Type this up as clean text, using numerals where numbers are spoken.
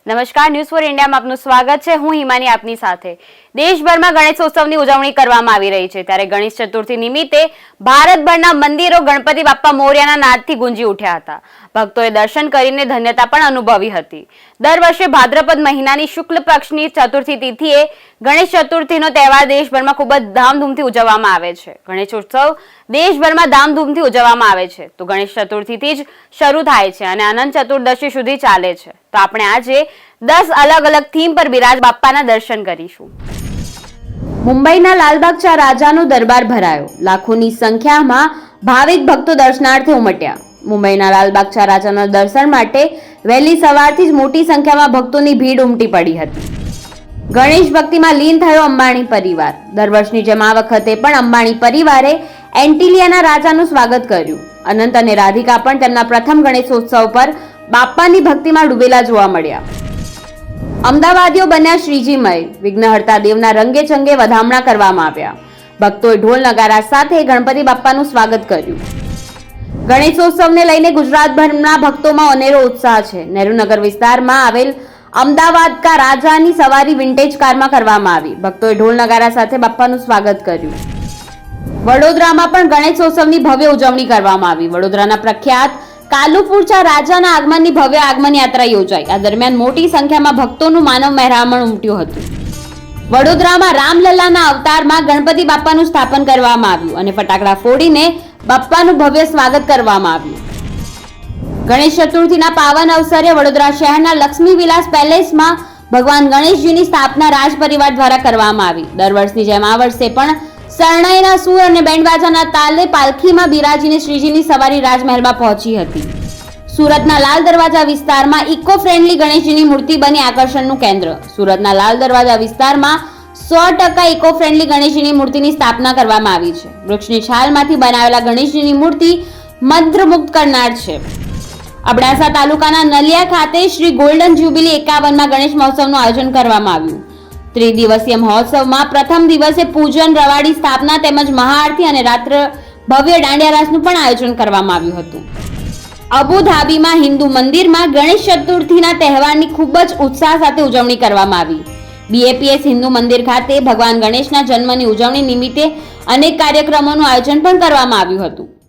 નમસ્કાર, news for ઇન્ડિયામાં આપનું સ્વાગત છે। હું હિમાની આપની સાથે। દેશભરમાં ગણેશોત્સવની ઉજવણી કરવામાં આવી રહી છે, ત્યારે ગણેશ ચતુર્થી નિમિત્તે ભારતભરના મંદિરો ગણપતિ બાપ્પા મોર્યાના નાદથી ગુંજી ઉઠ્યા હતા। ભક્તોએ દર્શન કરીને ધન્યતા પણ અનુભવી હતી। દર વર્ષે ભાદ્રપદ મહિનાની શુક્લ પક્ષની ચતુર્થી તિથિએ ગણેશ ચતુર્થીનો તહેવાર દેશભરમાં ખૂબ જ ધામધૂમથી ઉજવવામાં આવે છે। ગણેશોત્સવ દેશભરમાં ધામધૂમથી ઉજવવામાં આવે છે તો ગણેશ ચતુર્થીથી જ શરૂ થાય છે અને અનંત ચતુર્દશી સુધી ચાલે છે। તો આપણે આજે 10 અલગ અલગ થીમ પર બિરાજ બાપ્પાના દર્શન કરીશું। મુંબઈના લાલબાગચા રાજાનો દરબાર ભરાયો, લાખોની સંખ્યામાં ભાવિક ભક્તો દર્શનાર્થે ઉમટ્યા। મુંબઈના લાલબાગચા રાજાના દર્શન માટે વહેલી સવારથી જ મોટી સંખ્યામાં ભક્તોની ભીડ ઉમટી પડી હતી। ગણેશ ભક્તિમાં લીન થયો અંબાણી પરિવાર। દર વર્ષની જેમ આ વખતે પણ અંબાણી પરિવારે એન્ટિલિયાના રાજાનું સ્વાગત કર્યું। અનંત અને રાધિકા પણ તેમના પ્રથમ ગણેશોત્સવ પર બાપ્પાની ભક્તિમાં ડૂબેલા જોવા મળ્યા। અમદાવાદીઓ બન્યા શ્રીજીમય, વિઘ્નહર્તા દેવના રંગે ચંગે વધામણા કરવામાં આવ્યા। ભક્તોએ ઢોલ નગારા સાથે ગણપતિ બાપ્પાનું સ્વાગત કર્યું। ગણેશોત્સવને લઈને ગુજરાતભરના ભક્તોમાં અનેરો ઉત્સાહ છે। નહેરુનગર વિસ્તારમાં આવેલ અમદાવાદ કા રાજાની સવારી વિન્ટેજ કારમાં કરવામાં આવી। ભક્તોએ ઢોલ નગારા સાથે બાપ્પાનું સ્વાગત કર્યું। વડોદરામાં પણ ગણેશોત્સવની ભવ્ય ઉજવણી કરવામાં આવી। વડોદરાના પ્રખ્યાત કાલુપુરચા રાજાના આગમનની ભવ્ય આગમન યાત્રા યોજાઈ। આ દરમિયાન મોટી સંખ્યામાં ભક્તોનું માનવ મહેરામણ ઉમટ્યું હતું। વડોદરામાં રામલલ્લાના અવતારમાં ગણપતિ બાપ્પાનું સ્થાપન કરવામાં આવ્યું અને ફટાકડા ફોડીને બાપ્પાનું ભવ્ય સ્વાગત કરવામાં આવ્યું। ગણેશ ચતુર્થીના પાવન અવસરે વડોદરા શહેરના લક્ષ્મી વિલાસ પેલેસમાં ભગવાન ગણેશજીની સ્થાપના રાજ પરિવાર દ્વારા કરવામાં આવી। દર વર્ષની જેમ આ વર્ષે પણ શરણાઈના સૂર અને બેન્ડવાજાના તાલે પાલખીમાં બિરાજીને શ્રીજીની સવારી રાજમહેલમાં પહોંચી હતી। સુરતના લાલ દરવાજા વિસ્તારમાં ઇકો ફ્રેન્ડલી ગણેશજીની મૂર્તિ બની આકર્ષણનું કેન્દ્ર। સુરતના લાલ દરવાજા વિસ્તારમાં 100% ઇકો ફ્રેન્ડલી ગણેશજીની મૂર્તિની સ્થાપના કરવામાં આવી છે। વૃક્ષની છાલમાંથી બનાવેલા ગણેશજીની મૂર્તિ મંત્રમુગ્ધ કરનાર છે। અબડાસા તાલુકાના નલિયા ખાતે શ્રી ગોલ્ડન જ્યુબિલી 51માં ગણેશ મહોત્સવનું આયોજન કરવામાં આવ્યું। ત્રિદિવસીય મહોત્સવમાં પ્રથમ દિવસે પૂજન, રવાડી સ્થાપના તેમજ મહાઆરતી અને રાત્ર ભવ્ય દાંડિયા રાસનું પણ આયોજન કરવામાં આવ્યું હતું। અબુધાબીમાં હિન્દુ મંદિરમાં ગણેશ ચતુર્થીના તહેવારની ખૂબ જ ઉત્સાહ સાથે ઉજવણી કરવામાં આવી। BAPS હિન્દુ મંદિર ખાતે ભગવાન ગણેશના જન્મની ઉજવણી નિમિત્તે અનેક કાર્યક્રમોનું આયોજન પણ કરવામાં આવ્યું હતું।